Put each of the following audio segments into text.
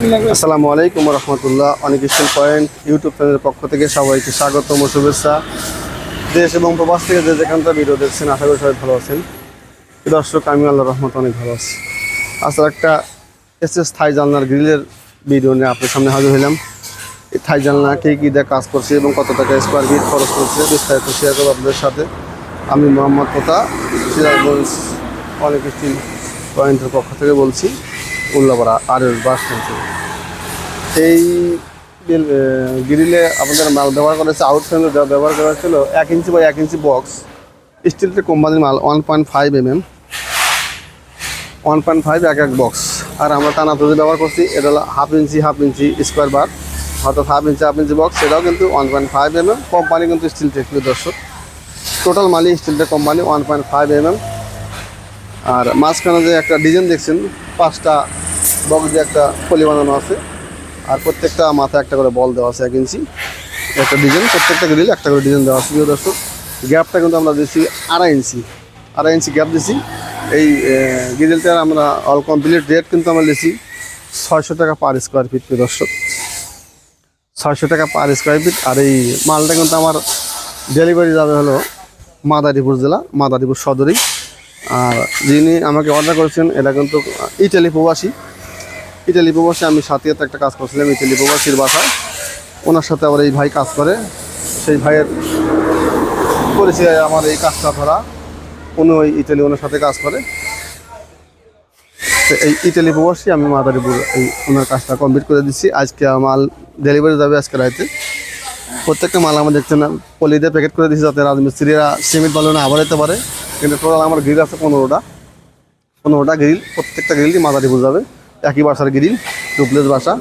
আসসালামু আলাইকুম রহমতুল্লাহ। অনেক স্টিল পয়েন্ট ইউটিউব চ্যানেলের পক্ষ থেকে সবাইকে স্বাগতম ও শুভেচ্ছা। দেশ এবং প্রবাস থেকে যে যেখানটা ভিডিও দেখছেন আশা করি সবাই ভালো আছেন। দর্শক, আমি আল্লাহর রহমতে অনেক ভালো আছি। আসলে একটা এসএস থাই জানলার গ্রিলের ভিডিও নিয়ে আপনার সামনে হাজির হলাম। এই থাই জানলা কে কী দিয়ে কাজ করছে এবং কত টাকা স্কোয়ার ফিট খরচ করছে বিস্তারিত শেয়ার করবো আপনাদের সাথে। আমি মোহাম্মদ তোতা, সিরাজগঞ্জ অনেক স্টিল পয়েন্টের পক্ষ থেকে বলছি, উল্লাপাড়া আর বাস স্ট্যান্ড। এই গ্রিলে আমাদের মাল ব্যবহার করেছে আউট ফ্রেমে ব্যবহার করা ছিল 1 ইঞ্চি বাই 1 ইঞ্চি বক্স, স্টিলটা কোম্পানির মাল 1.5 mm, 1.5 এক বক্স। আর আমরা টানা তুলে ব্যবহার করছি, এটা হলো হাফ ইঞ্চি স্কোয়ার বার, অর্থাৎ হাফ ইঞ্চি বক্স, সেটাও কিন্তু 1.5 mm। কোম্পানি কিন্তু স্টিল টেকনিক দর্শক, টোটাল মালই স্টিলটা কোম্পানি 1.5 mm। আর মাঝখানে যে একটা ডিজাইন দেখছেন 5টা বক্স দিয়ে একটা পলি বানানো আছে, আর প্রত্যেকটা মাথায় একটা করে বল দেওয়া আছে 1 ইঞ্চি একটা ডিজাইন, প্রত্যেকটা গ্রিল একটা করে ডিজাইন দেওয়া আছে। প্রিয় দর্শক, গ্যাপটা কিন্তু আমরা দিচ্ছি 2.5 ইঞ্চি গ্যাপ দিচ্ছি। এই গ্রিলটার আমরা অল কমপ্লিট রেট কিন্তু আমরা দিচ্ছি 600 টাকা পার স্কোয়ার ফিট। প্রিয় দর্শক, 600 টাকা পার স্কোয়ার ফিট। আর এই মালটা কিন্তু আমার ডেলিভারি যাবে হলো মাদারীপুর জেলা, মাদারীপুর সদরেই। আর যিনি আমাকে অর্ডার করেছেন এটা কিন্তু ইটালি প্রবাসী। আমি সাথিয়াতে একটা কাজ করছিলাম ইটালি প্রবাসীর বাসায়, ওনার সাথে আবার এই ভাই কাজ করে। সেই ভাইয়ের পরিচয় আমার এই কাজটা ধরা, উনি ওই ইটালি ওনার সাথে কাজ করে। এই ইটালি প্রবাসী, আমি মাদারীপুর এই ওনার কাজটা কমপ্লিট করে দিচ্ছি। আজকে মাল ডেলিভারি যাবে আজকে রাতে। প্রত্যেকটা মাল আমার দেখছেন পলি দিয়ে প্যাকেট করে দিচ্ছি, যাতে রাজমিস্ত্রিরা সিমেন্ট বালু না আবার যেতে পারে। কিন্তু টোটাল আমার গ্রিল আছে 15টা গ্রিল, প্রত্যেকটা গ্রিলই মাদারীপুর যাবে। একই বাসার গ্রিল, ডুপ্লেস বাসা।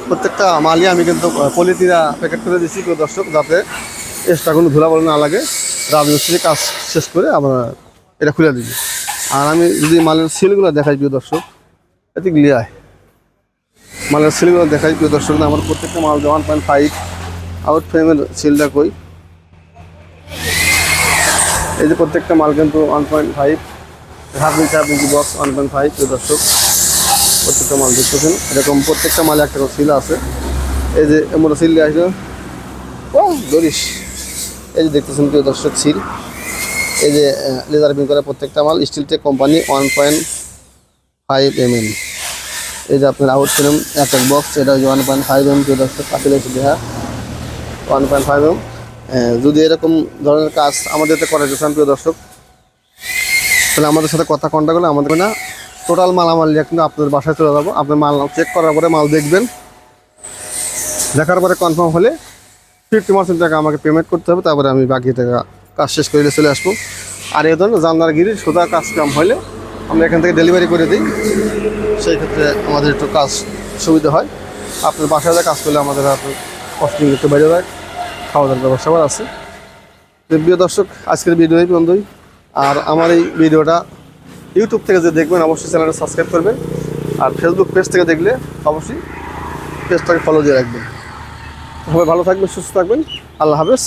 প্রত্যেকটা মালই আমি কিন্তু পলিথিনা প্যাকেট করে দিচ্ছি প্রিয় দর্শক, যাতে এক্সট্রা কোনো ধুলা বলে না লাগে। রাজমিস্ত্রি কাজ শেষ করে আমরা এটা খুলে দিই। আর আমি যদি মালের সিলগুলো দেখাই প্রিয় দর্শক, এতে গ্লিয়ায় মালের সিলগুলো দেখাই প্রিয় দর্শক, আমার প্রত্যেকটা মাল 1.5 আউট ফ্রেমের সিলটা কই, এই যে প্রত্যেকটা মাল কিন্তু 1.5 হাফ ইঞ্চি বক্স 1.5। প্রিয় দর্শক, প্রত্যেকটা মাল দেখতেছেন এরকম প্রত্যেকটা মালে একটা করে সিল আছে। এই যে এমন সিল দিয়ে আসলো ও ধরিস, এই যে দেখতেছেন প্রিয় দর্শক সিল, এই যে লেজার পিন করে প্রত্যেকটা মাল স্টিল টেক কোম্পানি 1.5 mm। এই যে আপনার আউট ফ্রেম এক বক্স, এটা 1.5 mm। প্রিয় দর্শক, কাছে দেখা 1.5 mm। যদি এরকম ধরনের কাজ আমাদের করা যেতেন প্রিয় দর্শক, তাহলে আমাদের সাথে কথা কন্ট্যাক্ট করলে আমাদের না টোটাল মালামাল নিয়ে কিন্তু আপনাদের বাসায় চলে যাবো। আপনার মাল চেক করার পরে মাল দেখবেন, দেখার পরে কনফার্ম হলে 50% টাকা আমাকে পেমেন্ট করতে হবে, তারপরে আমি বাকি টাকা কাজ শেষ করে চলে আসবো। আর এই ধরনের জানলার গিরি সোজা কাজ কাম হলে আমরা এখান থেকে ডেলিভারি করে দিই, সেই ক্ষেত্রে আমাদের একটু কাজ সুবিধা হয়। আপনার বাসায় কাজ করলে আমাদের আপনার কস্টিং একটু বেড়ে যায়, খাওয়া দাওয়ার ব্যবস্থা আছে। প্রিয় দর্শক, আজকের ভিডিও এই পর্যন্তই। আর আমার এই ভিডিওটা ইউটিউব থেকে যে দেখবেন অবশ্যই চ্যানেলটা সাবস্ক্রাইব করবেন, আর ফেসবুক পেজ থেকে দেখলে অবশ্যই পেজটাকে ফলো দিয়ে রাখবেন। সবাই ভালো থাকবেন, সুস্থ থাকবেন। আল্লাহ হাফেজ।